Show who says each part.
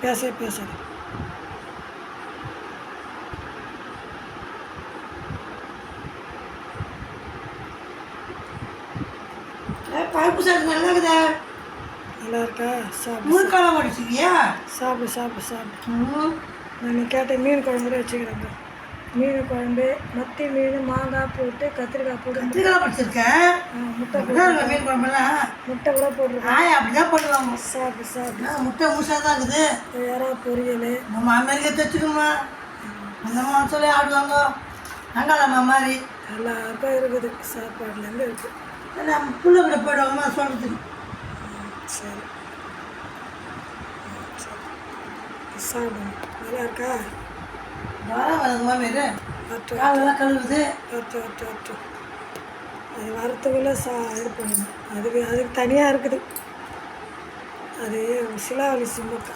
Speaker 1: பேசாது.
Speaker 2: பருப்பு சாப்பிட்டு நல்லா இருக்குதா?
Speaker 1: நல்லா இருக்கா? சாப்பிடு.
Speaker 2: முழுக்காலம் படிச்சிருக்கியா?
Speaker 1: சாப்பிடு. நான் கேட்ட மீன் குழம்பு வச்சுக்கிறேங்க. மீன் குழம்பு, மத்தி மீன், மாங்காய் போட்டு, கத்திரிக்காய் போட்டு.
Speaker 2: கத்திரிக்காய் படிச்சிருக்கேன்.
Speaker 1: முட்டை போட்டு
Speaker 2: மீன் குழம்புலாம்
Speaker 1: முட்டை கூட போட்டுருக்கேன்.
Speaker 2: அப்படிதான் பண்ணுவாங்க.
Speaker 1: சாப்பிடு.
Speaker 2: முட்டை முழுசாக தான் இருக்குது.
Speaker 1: யாரா பொரியல்
Speaker 2: நம்ம அமெரிக்கா தைச்சிக்கணுமா? அந்த மாதிரி சொல்லி ஆடுவாங்க. அங்காளம்மா மாதிரி
Speaker 1: எல்லாருக்கும் இருக்குது. சாப்பாடுலேருந்து இருக்குது.
Speaker 2: நம்ம புள்ள கூட போயிடுவோம்மா சொல்கிறதுக்கு.
Speaker 1: சரி சாப்பிடுங்க. நல்லா இருக்கா?
Speaker 2: வர வளர்க்குமா மாரி காலெல்லாம் கழுவுது.
Speaker 1: வரட்டு. அது வரத்துக்குள்ளே இது பண்ணணும். அதுக்கு தனியாக இருக்குது. அது சிலாவலி சிம்மக்கா.